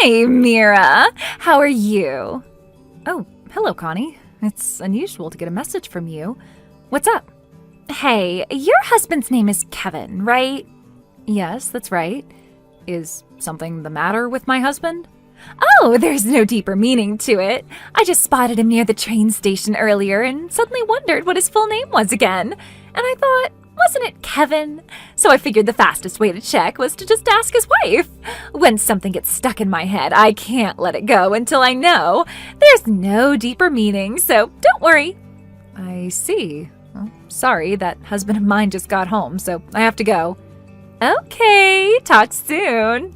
Hey, Mira. How are you? Oh, hello, Connie. It's unusual to get a message from you. What's up? Hey, your husband's name is Kevin, right? Yes, that's right. Is something the matter with my husband? Oh, there's no deeper meaning to it. I just spotted him near the train station earlier and suddenly wondered what his full name was again. And I thought, wasn't it Kevin? So I figured the fastest way to check was to just ask his wife. When something gets stuck in my head, I can't let it go until I know. There's no deeper meaning, so don't worry. I see. Well, sorry, that husband of mine just got home, so I have to go. Okay, talk soon.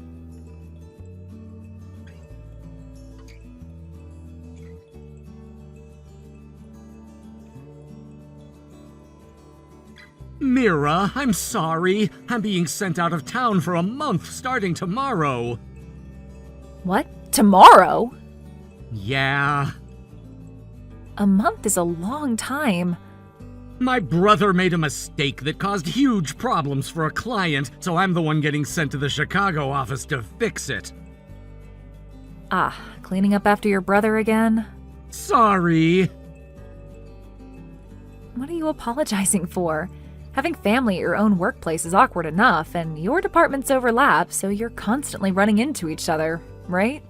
Mira, I'm sorry. I'm being sent out of town for a month starting tomorrow. What? Tomorrow? Yeah. A month is a long time. My brother made a mistake that caused huge problems for a client, so I'm the one getting sent to the Chicago office to fix it. Ah, cleaning up after your brother again? Sorry. What are you apologizing for? Having family at your own workplace is awkward enough, and your departments overlap, so you're constantly running into each other, right?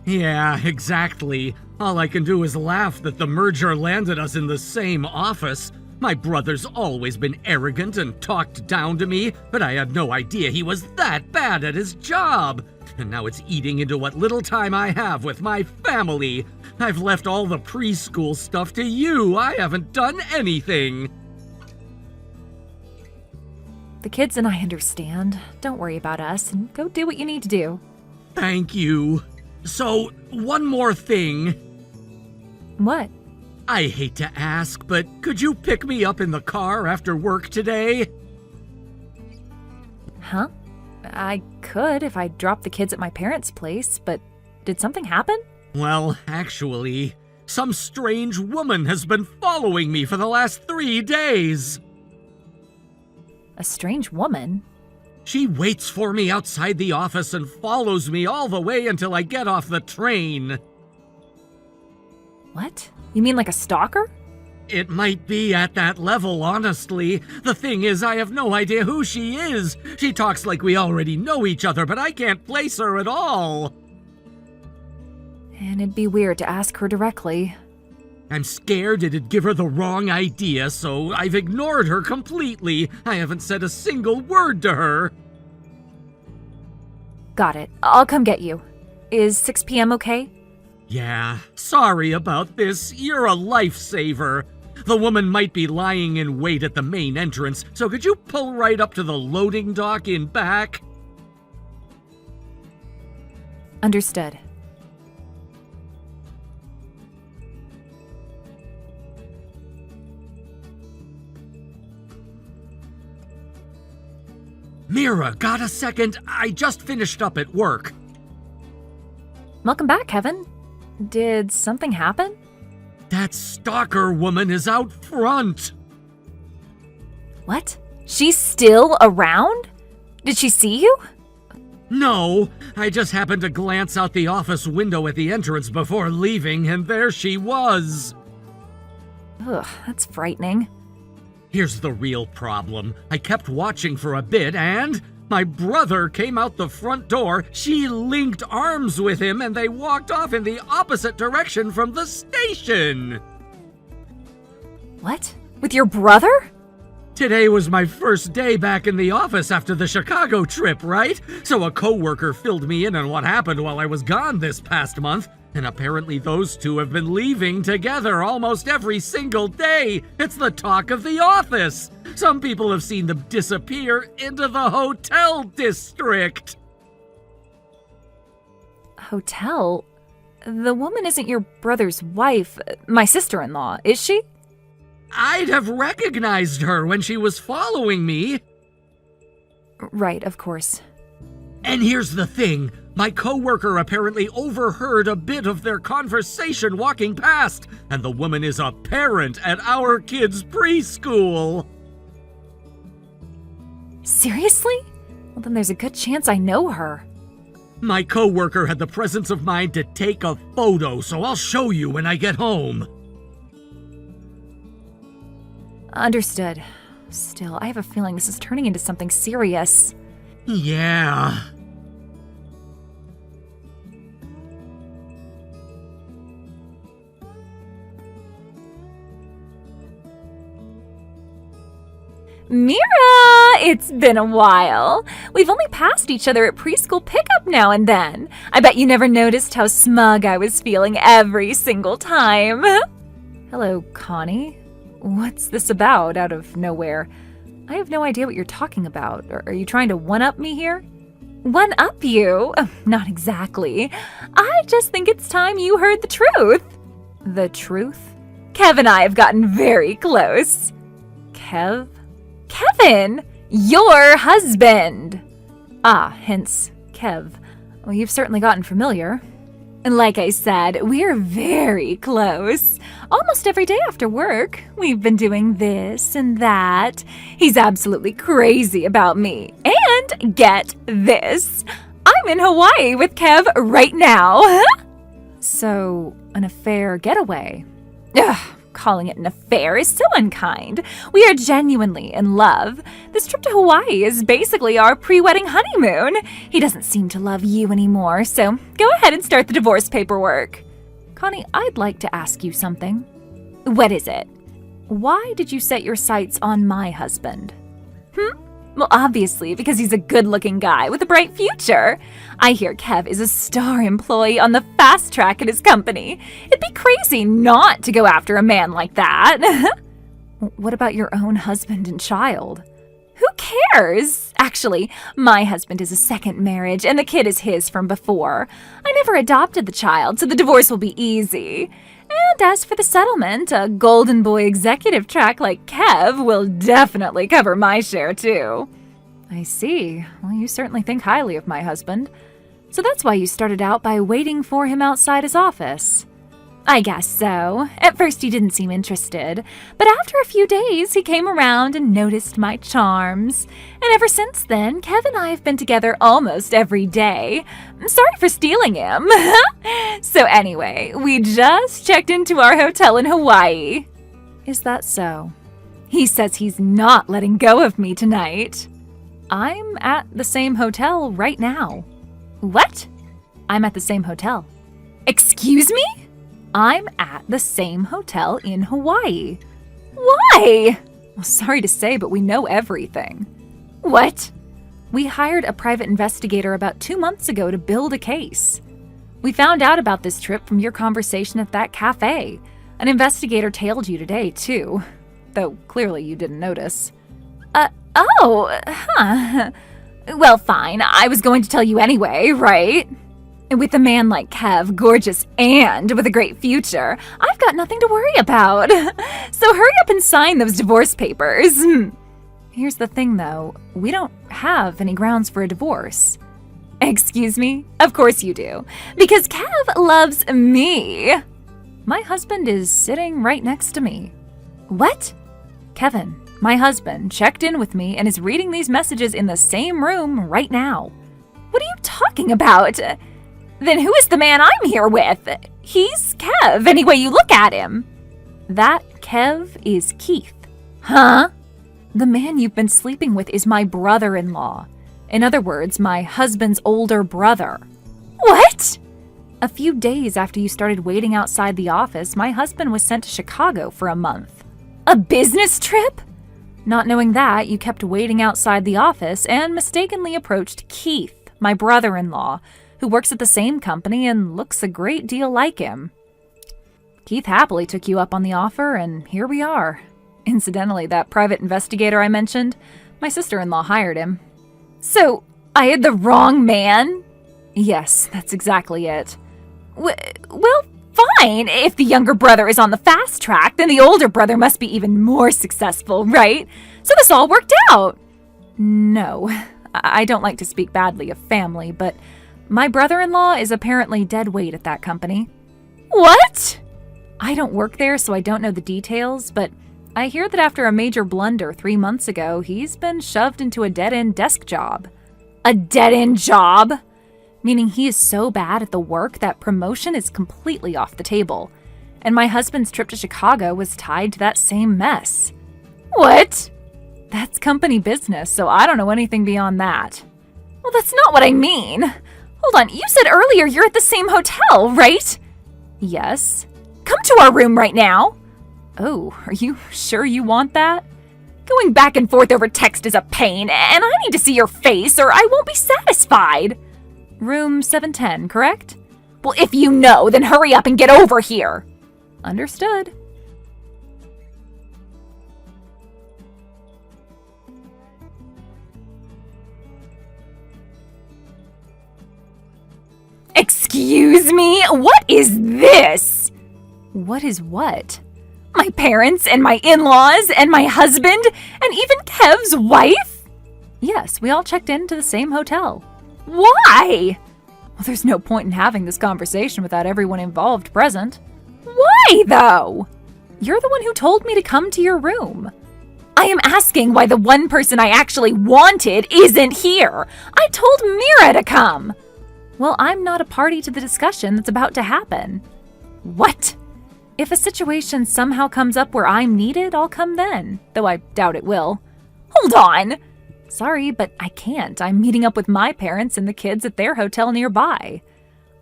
Yeah, exactly. All I can do is laugh that the merger landed us in the same office. My brother's always been arrogant and talked down to me, but I had no idea he was that bad at his job. And now it's eating into what little time I have with my family. I've left all the preschool stuff to you. I haven't done anything. The kids and I understand. Don't worry about us, and go do what you need to do. Thank you. So, one more thing. What? I hate to ask, but could you pick me up in the car after work today? Huh? I could if I dropped the kids at my parents' place, but did something happen? Well, actually, some strange woman has been following me for the last 3 days. A strange woman? She waits for me outside the office and follows me all the way until I get off the train. What? You mean like a stalker? It might be at that level, honestly. The thing is, I have no idea who she is. She talks like we already know each other, but I can't place her at all. And it'd be weird to ask her directly. I'm scared it'd give her the wrong idea, so I've ignored her completely. I haven't said a single word to her. Got it. I'll come get you. Is 6 p.m. okay? Yeah, sorry about this. You're a lifesaver. The woman might be lying in wait at the main entrance, so could you pull right up to the loading dock in back? Understood. Mira, got a second? I just finished up at work. Welcome back, Kevin. Did something happen? That stalker woman is out front. What? She's still around? Did she see you? No, I just happened to glance out the office window at the entrance before leaving, and there she was. Ugh, that's frightening. Here's the real problem. I kept watching for a bit, and my brother came out the front door. She linked arms with him, and they walked off in the opposite direction from the station. What? With your brother? Today was my first day back in the office after the Chicago trip, right? So a coworker filled me in on what happened while I was gone this past month, and apparently those two have been leaving together almost every single day. It's the talk of the office. Some people have seen them disappear into the hotel district. Hotel? The woman isn't your brother's wife, my sister-in-law, is she? I'd have recognized her when she was following me. Right, of course. And here's the thing. My coworker apparently overheard a bit of their conversation walking past, and the woman is a parent at our kids' preschool. Seriously? Well, then there's a good chance I know her. My coworker had the presence of mind to take a photo, so I'll show you when I get home. Understood. Still, I have a feeling this is turning into something serious. Yeah. Mira! It's been a while. We've only passed each other at preschool pickup now and then. I bet you never noticed how smug I was feeling every single time. Hello, Connie. What's this about out of nowhere? I have no idea what you're talking about. Are you trying to one-up me here? One-up you? Not exactly. I just think it's time you heard the truth. The truth? Kev and I have gotten very close. Kev? Kevin! Your husband! Ah, hence Kev. Well, you've certainly gotten familiar. And like I said, we're very close. Almost every day after work, we've been doing this and that. He's absolutely crazy about me. And get this, I'm in Hawaii with Kev right now. So, an affair getaway. Ugh. Calling it an affair is so unkind. We are genuinely in love. This trip to Hawaii is basically our pre-wedding honeymoon. He doesn't seem to love you anymore, so go ahead and start the divorce paperwork. Connie, I'd like to ask you something. What is it? Why did you set your sights on my husband? Well, obviously, because he's a good-looking guy with a bright future. I hear Kev is a star employee on the fast track at his company. It'd be crazy not to go after a man like that. What about your own husband and child? Who cares? Actually, my husband is a second marriage, and the kid is his from before. I never adopted the child, so the divorce will be easy. And as for the settlement, a golden boy executive track like Kev will definitely cover my share, too. I see. Well, you certainly think highly of my husband. So that's why you started out by waiting for him outside his office. I guess so. At first he didn't seem interested, but after a few days he came around and noticed my charms. And ever since then, Kev and I have been together almost every day. Sorry for stealing him. So anyway, we just checked into our hotel in Hawaii. Is that so? He says he's not letting go of me tonight. I'm at the same hotel right now. What? I'm at the same hotel. Excuse me? I'm at the same hotel in Hawaii. Why? Well, sorry to say, but we know everything. What? We hired a private investigator about 2 months ago to build a case. We found out about this trip from your conversation at that cafe. An investigator tailed you today, too. Though clearly you didn't notice. Well, fine. I was going to tell you anyway, right? With a man like Kev, gorgeous and with a great future, I've got nothing to worry about. So hurry up and sign those divorce papers. Here's the thing, though. We don't have any grounds for a divorce. Excuse me? Of course you do. Because Kev loves me. My husband is sitting right next to me. What? Kevin, my husband, checked in with me and is reading these messages in the same room right now. What are you talking about? Then who is the man I'm here with? He's Kev, any way you look at him. That Kev is Keith. Huh? The man you've been sleeping with is my brother-in-law. In other words, my husband's older brother. What? A few days after you started waiting outside the office, my husband was sent to Chicago for a month. A business trip? Not knowing that, you kept waiting outside the office and mistakenly approached Keith, my brother-in-law, who works at the same company and looks a great deal like him. Keith happily took you up on the offer, and here we are. Incidentally, that private investigator I mentioned, my sister-in-law hired him. So, I had the wrong man? Yes, that's exactly it. Well, fine. If the younger brother is on the fast track, then the older brother must be even more successful, right? So this all worked out. No, I don't like to speak badly of family, but my brother-in-law is apparently dead weight at that company. What? I don't work there, so I don't know the details, but I hear that after a major blunder 3 months ago, he's been shoved into a dead-end desk job. A dead-end job? meaning he is so bad at the work that promotion is completely off the table. And my husband's trip to Chicago was tied to that same mess. What? That's company business, so I don't know anything beyond that. Well, that's not what I mean. Hold on, you said earlier you're at the same hotel, right? Yes. Come to our room right now. Oh, are you sure you want that? Going back and forth over text is a pain, and I need to see your face or I won't be satisfied. Room 710, correct? Well, if you know, then hurry up and get over here. Understood. Excuse me? What is this? What is what? My parents and my in-laws and my husband and even Kev's wife? Yes, we all checked into the same hotel. Why? Well, there's no point in having this conversation without everyone involved present. Why, though? You're the one who told me to come to your room. I am asking why the one person I actually wanted isn't here. I told Mira to come. Well, I'm not a party to the discussion that's about to happen. What? If a situation somehow comes up where I'm needed, I'll come then, though I doubt it will. Hold on! Sorry, but I can't. I'm meeting up with my parents and the kids at their hotel nearby.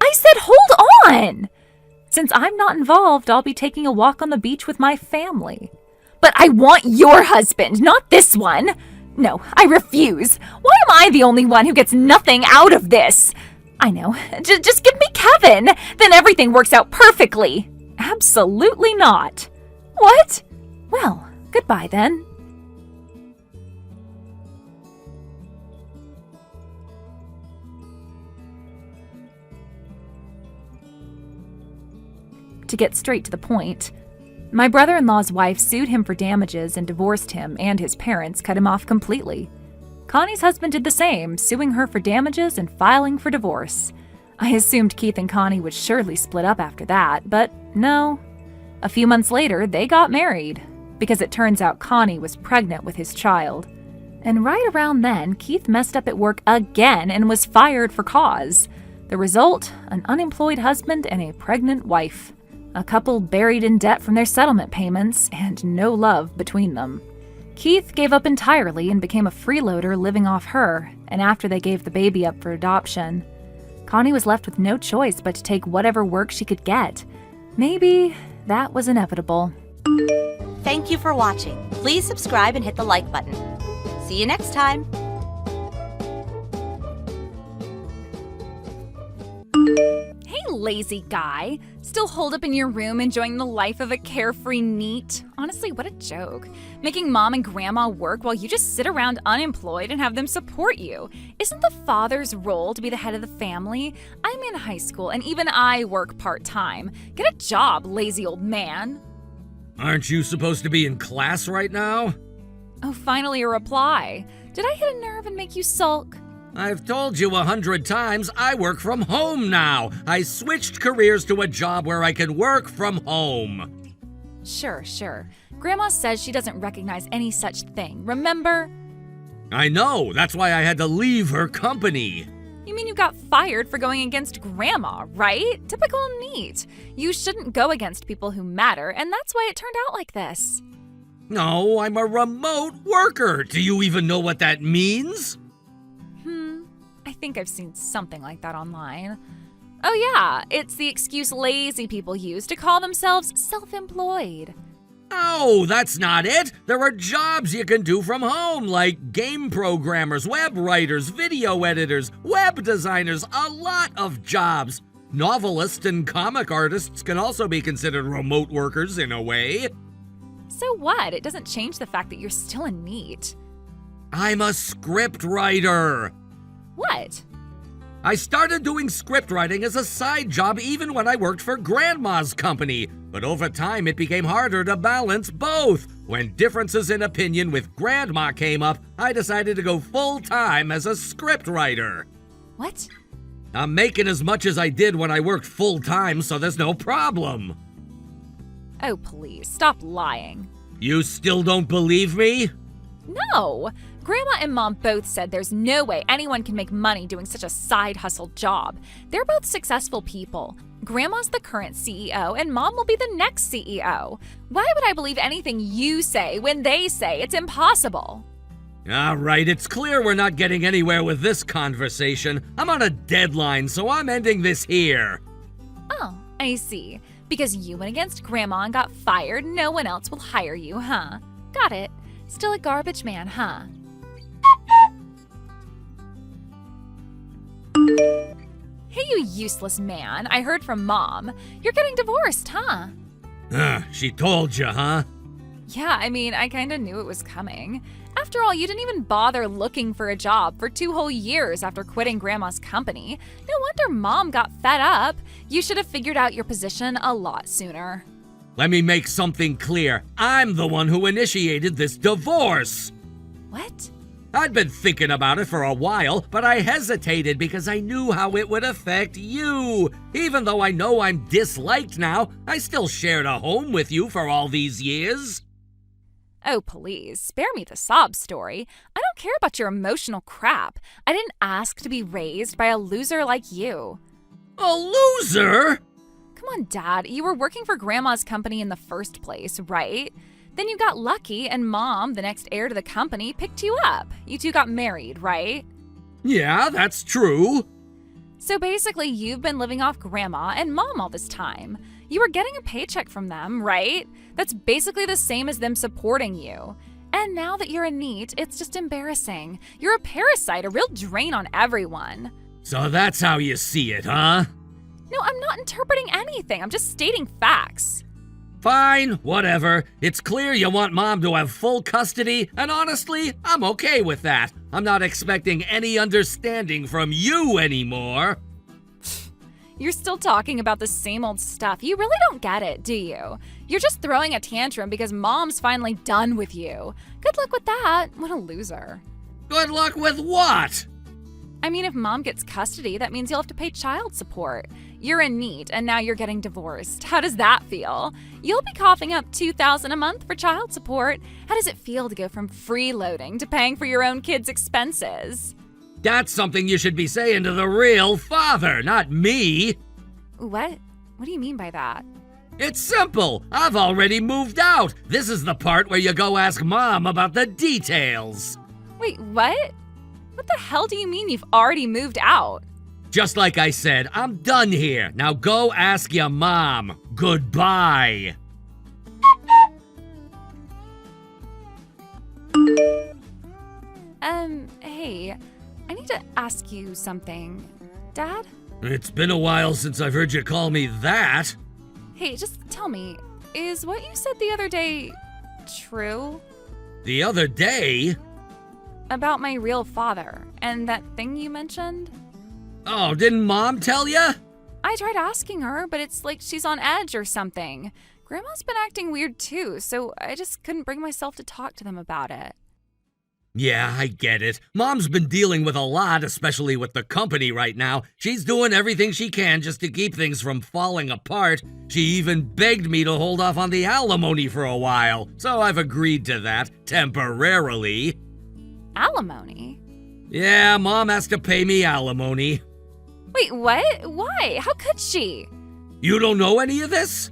I said hold on! Since I'm not involved, I'll be taking a walk on the beach with my family. But I want your husband, not this one! No, I refuse. Why am I the only one who gets nothing out of this? I know. Just give me Kevin. Then everything works out perfectly. Absolutely not. What? Well, goodbye then. To get straight to the point, my brother-in-law's wife sued him for damages and divorced him, and his parents cut him off completely. Connie's husband did the same, suing her for damages and filing for divorce. I assumed Keith and Connie would surely split up after that, but no. A few months later, they got married, because it turns out Connie was pregnant with his child. And right around then, Keith messed up at work again and was fired for cause. The result, an unemployed husband and a pregnant wife. A couple buried in debt from their settlement payments, and no love between them. Keith gave up entirely and became a freeloader living off her, and after they gave the baby up for adoption, Connie was left with no choice but to take whatever work she could get. Maybe that was inevitable. Thank you for watching. Please subscribe and hit the like button. See you next time. Hey, lazy guy. Still holed up in your room enjoying the life of a carefree NEET? Honestly, what a joke. Making mom and grandma work while you just sit around unemployed and have them support you. Isn't the father's role to be the head of the family? I'm in high school and even I work part-time. Get a job, lazy old man. Aren't you supposed to be in class right now? Oh, finally a reply. Did I hit a nerve and make you sulk? I've told you 100 times I work from home now. I switched careers to a job where I can work from home. Sure. Grandma says she doesn't recognize any such thing, remember? I know, that's why I had to leave her company. You mean you got fired for going against Grandma, right? Typical NEET. You shouldn't go against people who matter, and that's why it turned out like this. No, I'm a remote worker. Do you even know what that means? I think I've seen something like that online. Oh yeah, it's the excuse lazy people use to call themselves self-employed. Oh, that's not it. There are jobs you can do from home, like game programmers, web writers, video editors, web designers, a lot of jobs. Novelists and comic artists can also be considered remote workers in a way. So what? It doesn't change the fact that you're still a NEET. I'm a script writer. What? I started doing script writing as a side job even when I worked for Grandma's company, but over time it became harder to balance both. When differences in opinion with Grandma came up, I decided to go full-time as a script writer. What? I'm making as much as I did when I worked full-time, so there's no problem. Oh, please, stop lying. You still don't believe me? No! Grandma and Mom both said there's no way anyone can make money doing such a side hustle job. They're both successful people. Grandma's the current CEO and Mom will be the next CEO. Why would I believe anything you say when they say it's impossible? All right, it's clear we're not getting anywhere with this conversation. I'm on a deadline, so I'm ending this here. Oh, I see. Because you went against Grandma and got fired, no one else will hire you, huh? Got it. Still a garbage man, huh? Hey, you useless man. I heard from Mom. You're getting divorced, huh? She told you, huh? Yeah, I mean, I kinda knew it was coming. After all, you didn't even bother looking for a job for 2 whole years after quitting Grandma's company. No wonder Mom got fed up. You should have figured out your position a lot sooner. Let me make something clear. I'm the one who initiated this divorce. What? I'd been thinking about it for a while, but I hesitated because I knew how it would affect you. Even though I know I'm disliked now, I still shared a home with you for all these years. Oh, please, spare me the sob story. I don't care about your emotional crap. I didn't ask to be raised by a loser like you. A loser? Come on, Dad. You were working for Grandma's company in the first place, right? Then you got lucky and Mom, the next heir to the company, picked you up. You two got married, right? Yeah, that's true. So basically, you've been living off Grandma and Mom all this time. You were getting a paycheck from them, right? That's basically the same as them supporting you. And now that you're a NEET, it's just embarrassing. You're a parasite, a real drain on everyone. So that's how you see it, huh? No, I'm not interpreting anything. I'm just stating facts. Fine, whatever. It's clear you want Mom to have full custody, and honestly, I'm okay with that. I'm not expecting any understanding from you anymore. You're still talking about the same old stuff. You really don't get it, do you? You're just throwing a tantrum because Mom's finally done with you. Good luck with that. What a loser. Good luck with what? I mean, if Mom gets custody, that means you'll have to pay child support. You're in NEET, and now you're getting divorced. How does that feel? You'll be coughing up $2,000 a month for child support. How does it feel to go from freeloading to paying for your own kids' expenses? That's something you should be saying to the real father, not me. What? What do you mean by that? It's simple. I've already moved out. This is the part where you go ask Mom about the details. Wait, what? What the hell do you mean you've already moved out? Just like I said, I'm done here. Now go ask your mom. Goodbye. Hey, I need to ask you something. Dad? It's been a while since I've heard you call me that. Hey, just tell me, is what you said the other day true? The other day? About my real father and that thing you mentioned? Oh, didn't Mom tell you? I tried asking her, but it's like she's on edge or something. Grandma's been acting weird too, so I just couldn't bring myself to talk to them about it. Yeah, I get it. Mom's been dealing with a lot, especially with the company right now. She's doing everything she can just to keep things from falling apart. She even begged me to hold off on the alimony for a while, so I've agreed to that, temporarily. Alimony? Yeah, Mom has to pay me alimony. Wait, what? Why? How could she? You don't know any of this?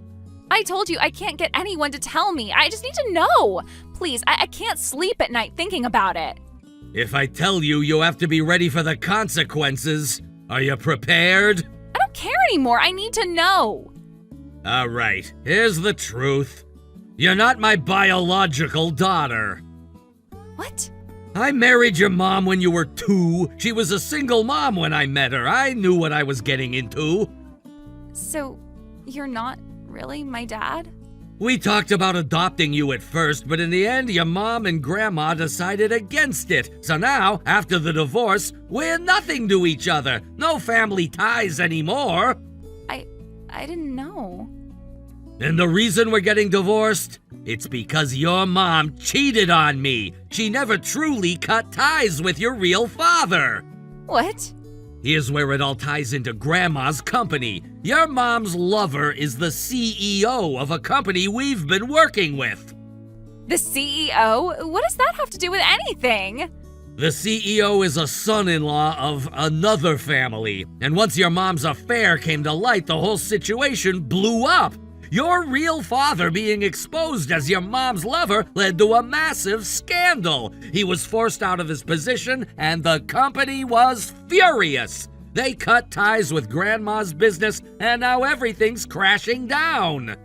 I told you I can't get anyone to tell me. I just need to know. Please, I can't sleep at night thinking about it. If I tell you, you have to be ready for the consequences. Are you prepared? I don't care anymore. I need to know. All right, here's the truth. You're not my biological daughter. What? I married your mom when you were 2. She was a single mom when I met her. I knew what I was getting into. So, you're not really my dad? We talked about adopting you at first, but in the end, your mom and grandma decided against it. So now, after the divorce, we're nothing to each other. No family ties anymore. I didn't know. And the reason we're getting divorced? It's because your mom cheated on me. She never truly cut ties with your real father. What? Here's where it all ties into Grandma's company. Your mom's lover is the CEO of a company we've been working with. The CEO? What does that have to do with anything? The CEO is a son-in-law of another family, and once your mom's affair came to light, the whole situation blew up. Your real father being exposed as your mom's lover led to a massive scandal. He was forced out of his position, and the company was furious. They cut ties with Grandma's business, and now everything's crashing down.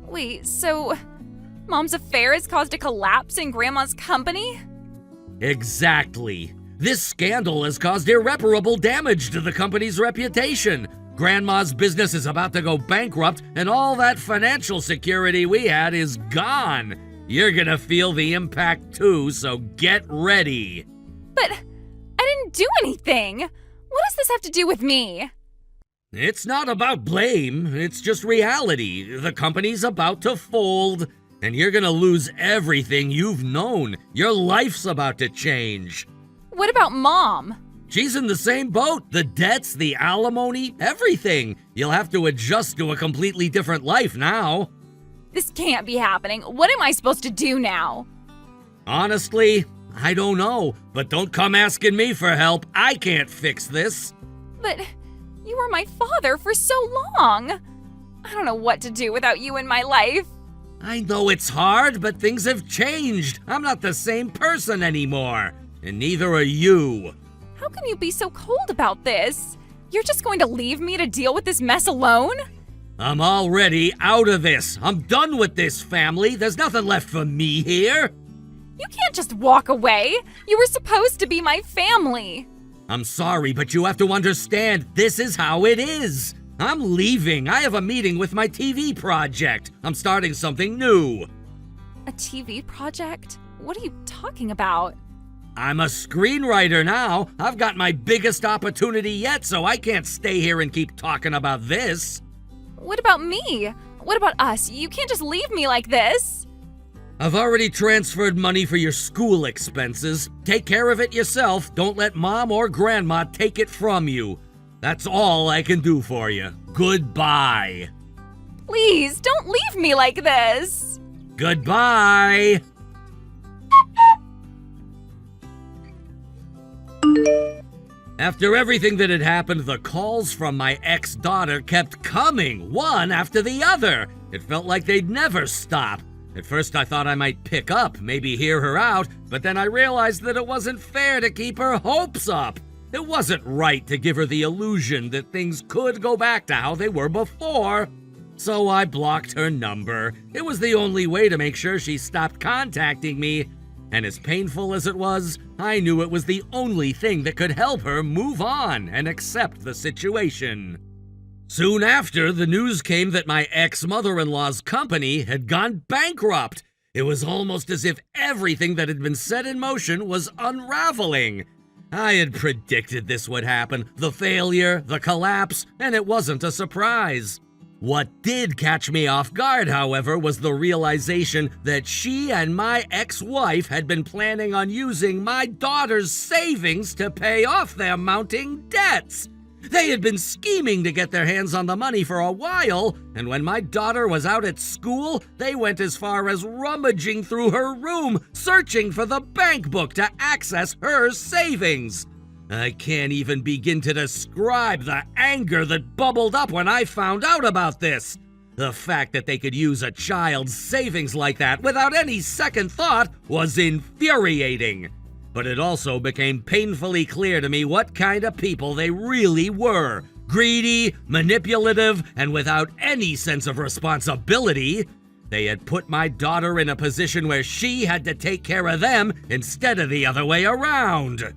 Wait, so Mom's affair has caused a collapse in Grandma's company? Exactly. This scandal has caused irreparable damage to the company's reputation. Grandma's business is about to go bankrupt, and all that financial security we had is gone. You're gonna feel the impact too, so get ready. But I didn't do anything. What does this have to do with me? It's not about blame, it's just reality. The company's about to fold, and you're gonna lose everything you've known. Your life's about to change. What about Mom? She's in the same boat. The debts, the alimony, everything. You'll have to adjust to a completely different life now. This can't be happening. What am I supposed to do now? Honestly, I don't know. But don't come asking me for help. I can't fix this. But you were my father for so long. I don't know what to do without you in my life. I know it's hard, but things have changed. I'm not the same person anymore. And neither are you. How can you be so cold about this? You're just going to leave me to deal with this mess alone? I'm already out of this. I'm done with this family. There's nothing left for me here. You can't just walk away. You were supposed to be my family. I'm sorry, but you have to understand, this is how it is. I'm leaving. I have a meeting with my TV project. I'm starting something new. A TV project? What are you talking about? I'm a screenwriter now. I've got my biggest opportunity yet, so I can't stay here and keep talking about this. What about me? What about us? You can't just leave me like this. I've already transferred money for your school expenses. Take care of it yourself. Don't let Mom or Grandma take it from you. That's all I can do for you. Goodbye. Please, don't leave me like this. Goodbye. After everything that had happened, the calls from my ex-daughter kept coming, one after the other. It felt like they'd never stop. At first I thought I might pick up, maybe hear her out, but then I realized that it wasn't fair to keep her hopes up. It wasn't right to give her the illusion that things could go back to how they were before. So I blocked her number. It was the only way to make sure she stopped contacting me. And as painful as it was, I knew it was the only thing that could help her move on and accept the situation. Soon after, the news came that my ex-mother-in-law's company had gone bankrupt. It was almost as if everything that had been set in motion was unraveling. I had predicted this would happen, the failure, the collapse, and it wasn't a surprise. What did catch me off guard, however, was the realization that she and my ex-wife had been planning on using my daughter's savings to pay off their mounting debts. They had been scheming to get their hands on the money for a while, and when my daughter was out at school, they went as far as rummaging through her room, searching for the bank book to access her savings. I can't even begin to describe the anger that bubbled up when I found out about this. The fact that they could use a child's savings like that without any second thought was infuriating. But it also became painfully clear to me what kind of people they really were. Greedy, manipulative, and without any sense of responsibility. They had put my daughter in a position where she had to take care of them instead of the other way around.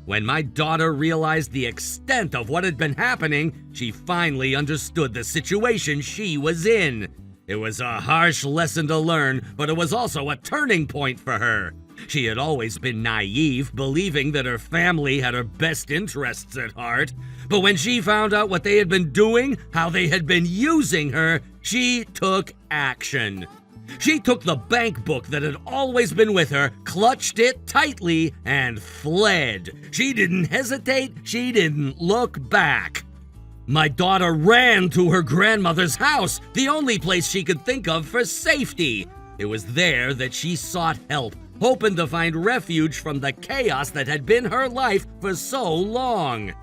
When my daughter realized the extent of what had been happening, she finally understood the situation she was in. It was a harsh lesson to learn, but it was also a turning point for her. She had always been naive, believing that her family had her best interests at heart. But when she found out what they had been doing, how they had been using her, she took action. She took the bank book that had always been with her, clutched it tightly, and fled. She didn't hesitate. She didn't look back. My daughter ran to her grandmother's house, the only place she could think of for safety. It was there that she sought help, hoping to find refuge from the chaos that had been her life for so long.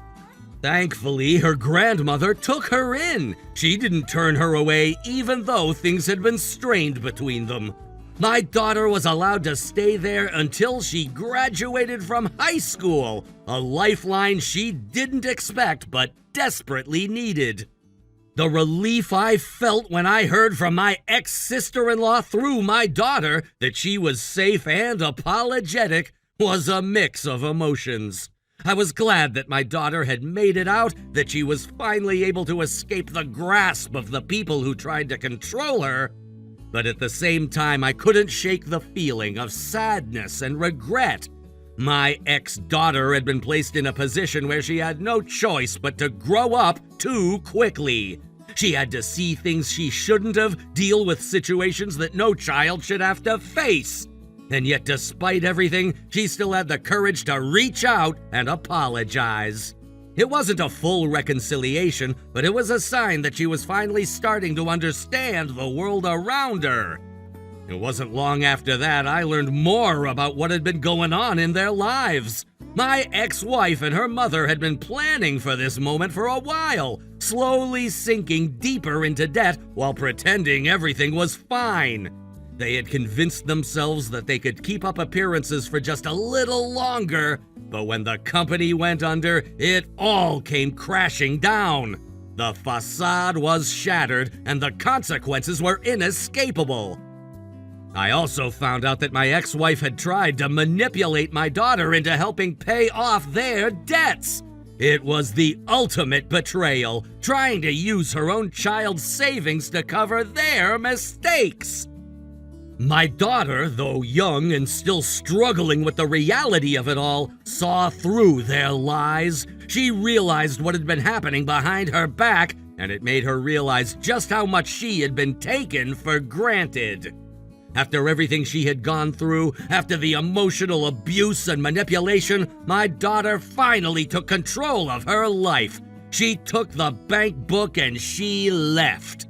Thankfully, her grandmother took her in. She didn't turn her away even though things had been strained between them. My daughter was allowed to stay there until she graduated from high school, a lifeline she didn't expect but desperately needed. The relief I felt when I heard from my ex-sister-in-law through my daughter that she was safe and apologetic was a mix of emotions. I was glad that my daughter had made it out, that she was finally able to escape the grasp of the people who tried to control her. But at the same time, I couldn't shake the feeling of sadness and regret. My ex-daughter had been placed in a position where she had no choice but to grow up too quickly. She had to see things she shouldn't have, deal with situations that no child should have to face. And yet, despite everything, she still had the courage to reach out and apologize. It wasn't a full reconciliation, but it was a sign that she was finally starting to understand the world around her. It wasn't long after that I learned more about what had been going on in their lives. My ex-wife and her mother had been planning for this moment for a while, slowly sinking deeper into debt while pretending everything was fine. They had convinced themselves that they could keep up appearances for just a little longer, but when the company went under, it all came crashing down. The facade was shattered, and the consequences were inescapable. I also found out that my ex-wife had tried to manipulate my daughter into helping pay off their debts. It was the ultimate betrayal, trying to use her own child's savings to cover their mistakes. My daughter, though young and still struggling with the reality of it all, saw through their lies. She realized what had been happening behind her back, and it made her realize just how much she had been taken for granted. After everything she had gone through, after the emotional abuse and manipulation, my daughter finally took control of her life. She took the bank book and she left.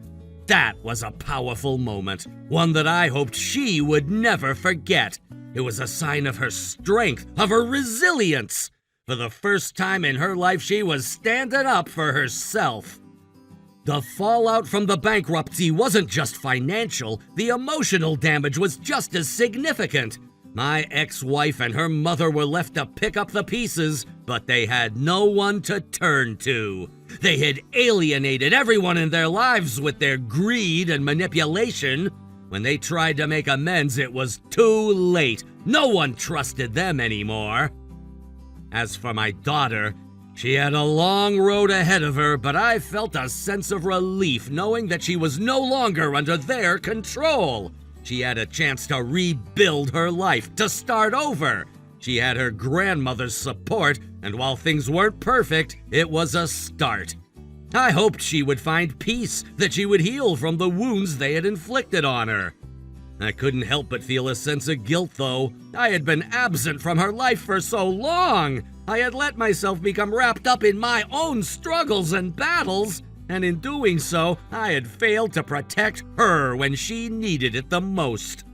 That was a powerful moment, one that I hoped she would never forget. It was a sign of her strength, of her resilience. For the first time in her life, she was standing up for herself. The fallout from the bankruptcy wasn't just financial, the emotional damage was just as significant. My ex-wife and her mother were left to pick up the pieces, but they had no one to turn to. They had alienated everyone in their lives with their greed and manipulation. When they tried to make amends, it was too late. No one trusted them anymore. As for my daughter, she had a long road ahead of her, but I felt a sense of relief knowing that she was no longer under their control. She had a chance to rebuild her life, to start over. She had her grandmother's support, and while things weren't perfect, it was a start. I hoped she would find peace, that she would heal from the wounds they had inflicted on her. I couldn't help but feel a sense of guilt, though. I had been absent from her life for so long. I had let myself become wrapped up in my own struggles and battles, and in doing so, I had failed to protect her when she needed it the most.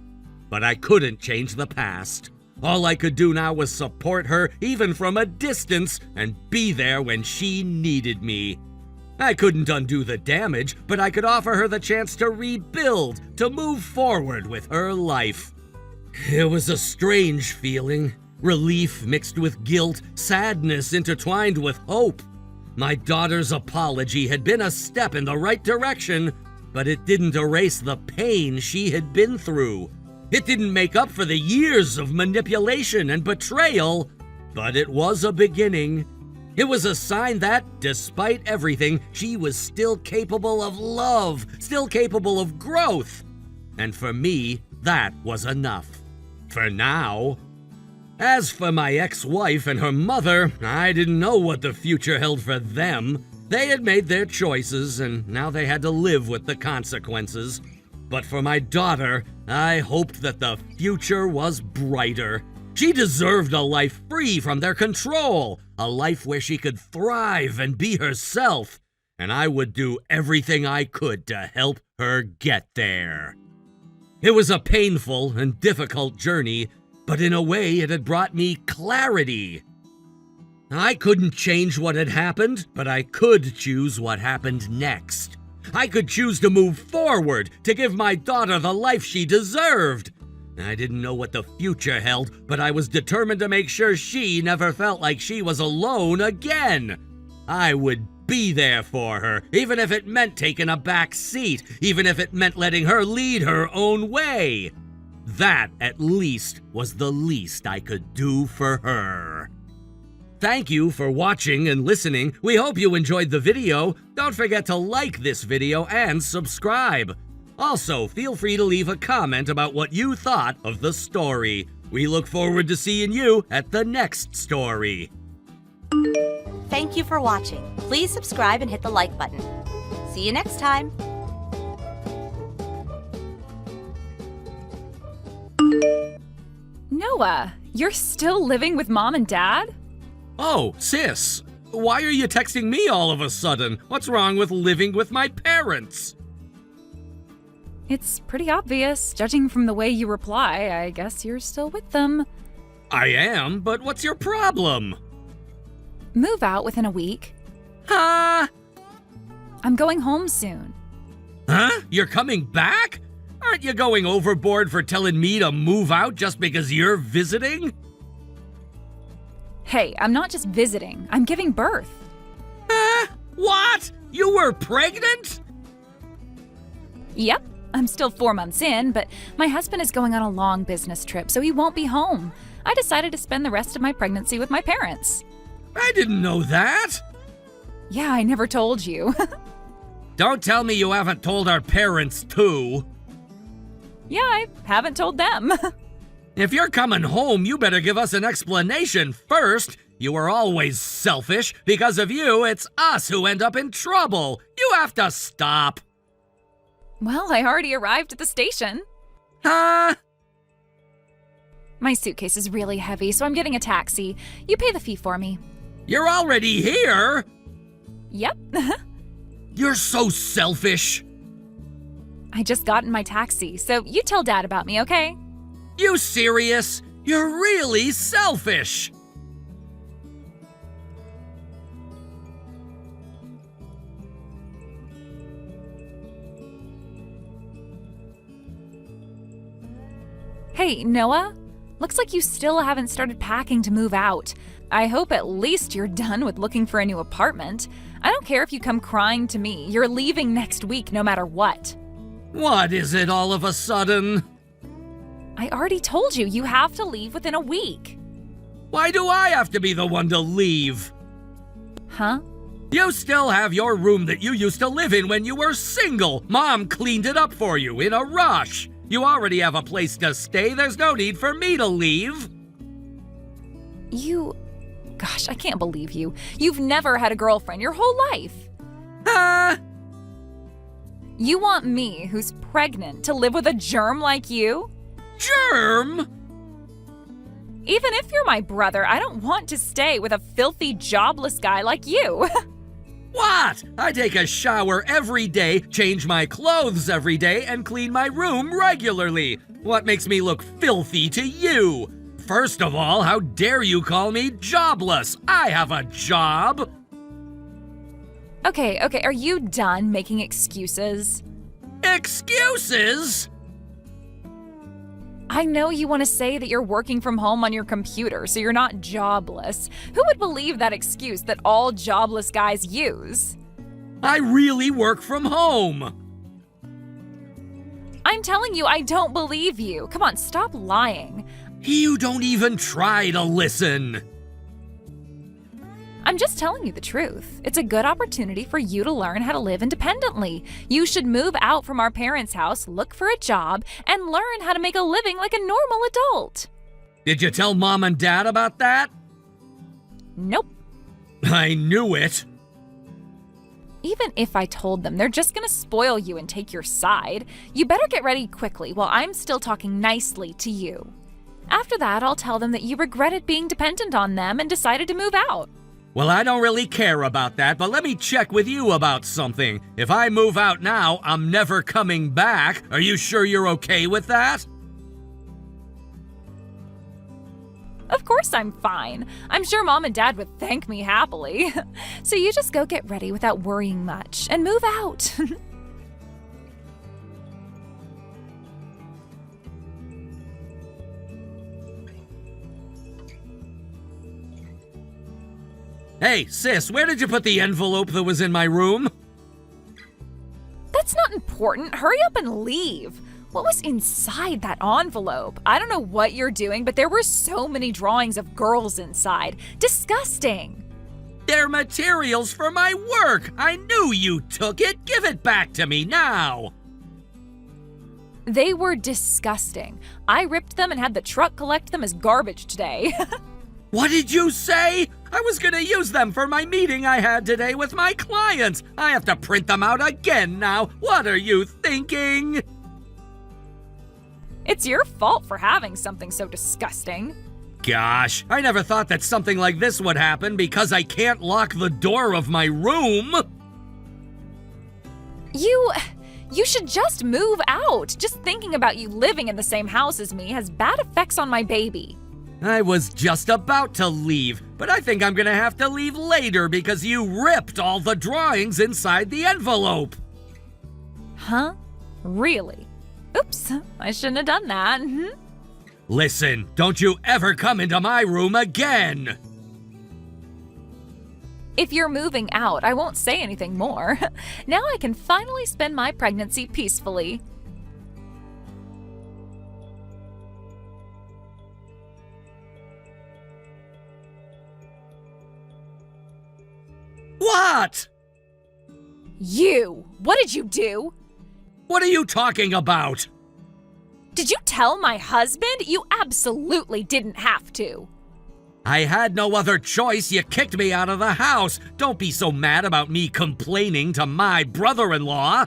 But I couldn't change the past. All I could do now was support her, even from a distance, and be there when she needed me. I couldn't undo the damage, but I could offer her the chance to rebuild, to move forward with her life. It was a strange feeling. Relief mixed with guilt, sadness intertwined with hope. My daughter's apology had been a step in the right direction, but it didn't erase the pain she had been through. It didn't make up for the years of manipulation and betrayal, but it was a beginning. It was a sign that, despite everything, she was still capable of love, still capable of growth. And for me, that was enough. For now. As for my ex-wife and her mother, I didn't know what the future held for them. They had made their choices, and now they had to live with the consequences. But for my daughter, I hoped that the future was brighter. She deserved a life free from their control, a life where she could thrive and be herself, and I would do everything I could to help her get there. It was a painful and difficult journey, but in a way it had brought me clarity. I couldn't change what had happened, but I could choose what happened next. I could choose to move forward, to give my daughter the life she deserved. I didn't know what the future held, but I was determined to make sure she never felt like she was alone again. I would be there for her, even if it meant taking a back seat, even if it meant letting her lead her own way. That, at least, was the least I could do for her. Thank you for watching and listening. We hope you enjoyed the video. Don't forget to like this video and subscribe. Also, feel free to leave a comment about what you thought of the story. We look forward to seeing you at the next story. Thank you for watching. Please subscribe and hit the like button. See you next time. Noah, you're still living with Mom and Dad? Oh, sis, why are you texting me all of a sudden? What's wrong with living with my parents? It's pretty obvious. Judging from the way you reply, I guess you're still with them. I am, but what's your problem? Move out within a week. Huh? I'm going home soon. Huh? You're coming back? Aren't you going overboard for telling me to move out just because you're visiting? Hey, I'm not just visiting. I'm giving birth. Huh? What? You were pregnant? Yep, I'm still 4 months in, but my husband is going on a long business trip, so he won't be home. I decided to spend the rest of my pregnancy with my parents. I didn't know that. Yeah, I never told you. Don't tell me you haven't told our parents too. Yeah, I haven't told them. If you're coming home, you better give us an explanation first. You are always selfish. Because of you, it's us who end up in trouble. You have to stop. Well, I already arrived at the station. Huh? My suitcase is really heavy, so I'm getting a taxi. You pay the fee for me. You're already here? Yep. You're so selfish. I just got in my taxi, so you tell Dad about me, okay? You serious? You're really selfish. Hey, Noah? Looks like you still haven't started packing to move out. I hope at least you're done with looking for a new apartment. I don't care if you come crying to me. You're leaving next week no matter what. What is it all of a sudden? I already told you have to leave within a week. Why do I have to be the one to leave? Huh? You still have your room that you used to live in when you were single. Mom cleaned it up for you in a rush. You already have a place to stay. There's no need for me to leave. Gosh, I can't believe you. You've never had a girlfriend your whole life. Huh? You want me, who's pregnant, to live with a germ like you? Germ? Even if you're my brother, I don't want to stay with a filthy, jobless guy like you. What? I take a shower every day, change my clothes every day, and clean my room regularly. What makes me look filthy to you? First of all, how dare you call me jobless? I have a job. Okay, are you done making excuses? Excuses? I know you want to say that you're working from home on your computer, so you're not jobless. Who would believe that excuse that all jobless guys use? I really work from home. I'm telling you, I don't believe you. Come on, stop lying. You don't even try to listen. I'm just telling you the truth. It's a good opportunity for you to learn how to live independently. You should move out from our parents' house, look for a job, and learn how to make a living like a normal adult. Did you tell Mom and Dad about that? Nope. I knew it. Even if I told them, they're just gonna spoil you and take your side. You better get ready quickly while I'm still talking nicely to you. After that, I'll tell them that you regretted being dependent on them and decided to move out. Well, I don't really care about that, but let me check with you about something. If I move out now, I'm never coming back. Are you sure you're okay with that? Of course I'm fine. I'm sure Mom and Dad would thank me happily. So you just go get ready without worrying much and move out. Hey, sis, where did you put the envelope that was in my room? That's not important. Hurry up and leave. What was inside that envelope? I don't know what you're doing, but there were so many drawings of girls inside. Disgusting. They're materials for my work. I knew you took it. Give it back to me now. They were disgusting. I ripped them and had the truck collect them as garbage today. What did you say? I was gonna use them for my meeting I had today with my clients. I have to print them out again now. What are you thinking? It's your fault for having something so disgusting. Gosh, I never thought that something like this would happen because I can't lock the door of my room. You should just move out. Just thinking about you living in the same house as me has bad effects on my baby. I was just about to leave, but I think I'm gonna have to leave later because you ripped all the drawings inside the envelope. Huh? Really? Oops, I shouldn't have done that. Listen, don't you ever come into my room again. If you're moving out, I won't say anything more. Now I can finally spend my pregnancy peacefully. What? You! What did you do? What are you talking about? Did you tell my husband? You absolutely didn't have to. I had no other choice. You kicked me out of the house. Don't be so mad about me complaining to my brother-in-law.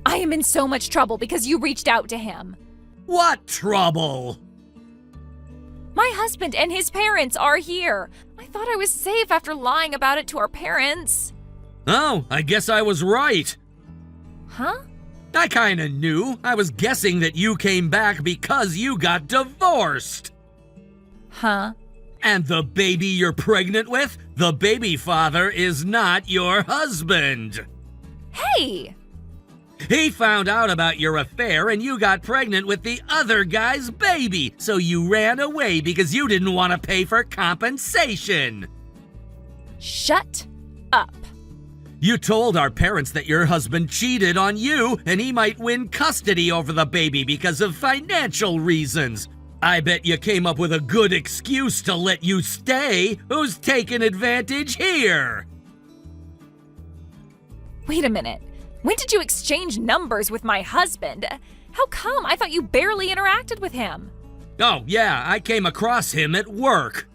I am in so much trouble because you reached out to him. What trouble? My husband and his parents are here. I thought I was safe after lying about it to our parents. Oh, I guess I was right. Huh? I kinda knew. I was guessing that you came back because you got divorced. Huh? And the baby you're pregnant with? The baby father is not your husband. Hey! He found out about your affair and you got pregnant with the other guy's baby, so you ran away because you didn't want to pay for compensation. Shut up. You told our parents that your husband cheated on you and he might win custody over the baby because of financial reasons. I bet you came up with a good excuse to let you stay. Who's taking advantage here? Wait a minute. When did you exchange numbers with my husband? How come? I thought you barely interacted with him. Oh, yeah, I came across him at work.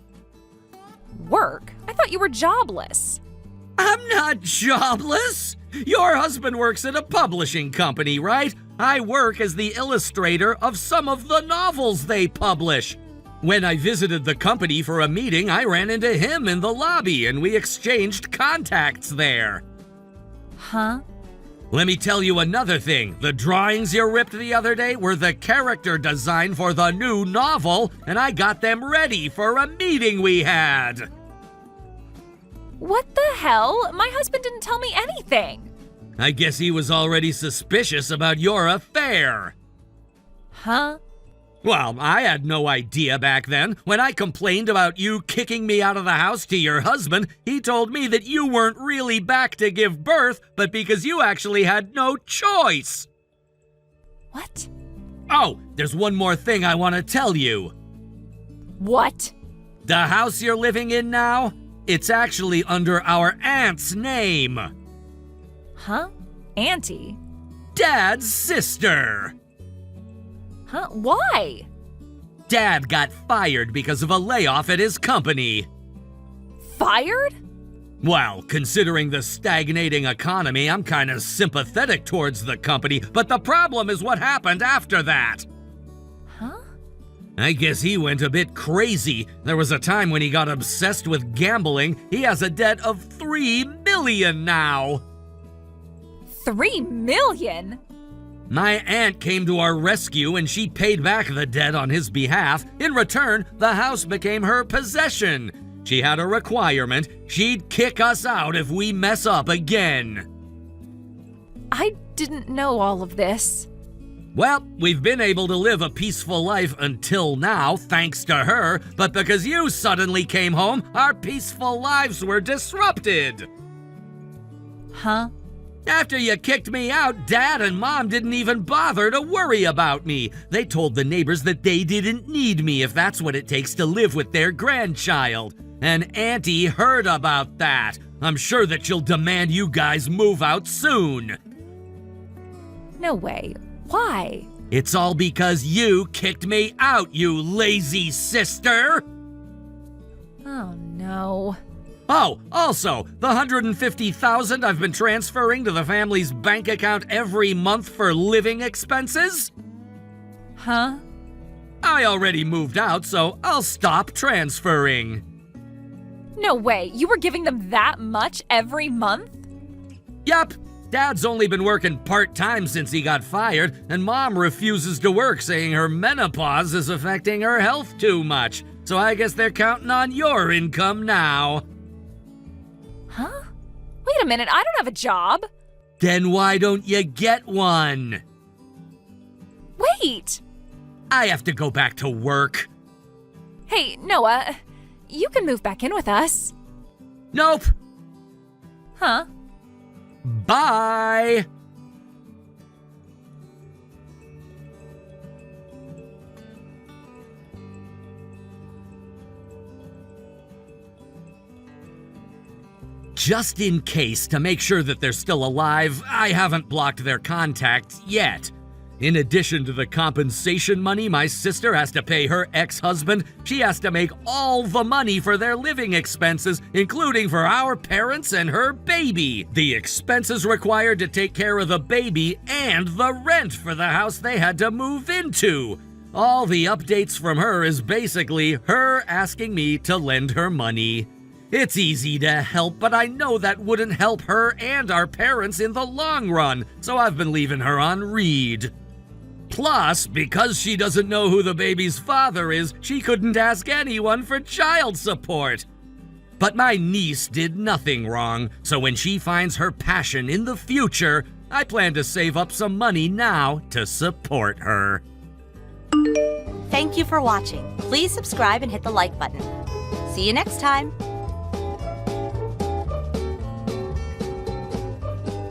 Work? I thought you were jobless. I'm not jobless. Your husband works at a publishing company, right? I work as the illustrator of some of the novels they publish. When I visited the company for a meeting, I ran into him in the lobby and we exchanged contacts there. Huh? Let me tell you another thing. The drawings you ripped the other day were the character design for the new novel, and I got them ready for a meeting we had. What the hell? My husband didn't tell me anything. I guess he was already suspicious about your affair. Huh? Well, I had no idea back then. When I complained about you kicking me out of the house to your husband, he told me that you weren't really back to give birth, but because you actually had no choice. What? Oh, there's one more thing I want to tell you. What? The house you're living in now, it's actually under our aunt's name. Huh? Auntie? Dad's sister. Huh? Why? Dad got fired because of a layoff at his company. Fired? Well, considering the stagnating economy, I'm kind of sympathetic towards the company, but the problem is what happened after that. Huh? I guess he went a bit crazy. There was a time when he got obsessed with gambling. He has a debt of $3 million now. $3 million? My aunt came to our rescue and she paid back the debt on his behalf. In return, the house became her possession. She had a requirement. She'd kick us out if we mess up again. I didn't know all of this. Well, we've been able to live a peaceful life until now, thanks to her, but because you suddenly came home, our peaceful lives were disrupted. Huh? After you kicked me out, Dad and Mom didn't even bother to worry about me. They told the neighbors that they didn't need me if that's what it takes to live with their grandchild. And Auntie heard about that. I'm sure that she'll demand you guys move out soon. No way. Why? It's all because you kicked me out, you lazy sister! Oh, no. Oh, also, the $150,000 I've been transferring to the family's bank account every month for living expenses? Huh? I already moved out, so I'll stop transferring. No way. You were giving them that much every month? Yup. Dad's only been working part-time since he got fired, and Mom refuses to work, saying her menopause is affecting her health too much. So I guess they're counting on your income now. Huh? Wait a minute, I don't have a job. Then why don't you get one? Wait! I have to go back to work. Hey, Noah, you can move back in with us. Nope. Huh? Bye! Just in case, to make sure that they're still alive, I haven't blocked their contacts yet. In addition to the compensation money my sister has to pay her ex-husband, she has to make all the money for their living expenses, including for our parents and her baby. The expenses required to take care of the baby and the rent for the house they had to move into. All the updates from her is basically her asking me to lend her money. It's easy to help, but I know that wouldn't help her and our parents in the long run, so I've been leaving her on read. Plus, because she doesn't know who the baby's father is, she couldn't ask anyone for child support. But my niece did nothing wrong, so when she finds her passion in the future, I plan to save up some money now to support her. Thank you for watching. Please subscribe and hit the like button. See you next time.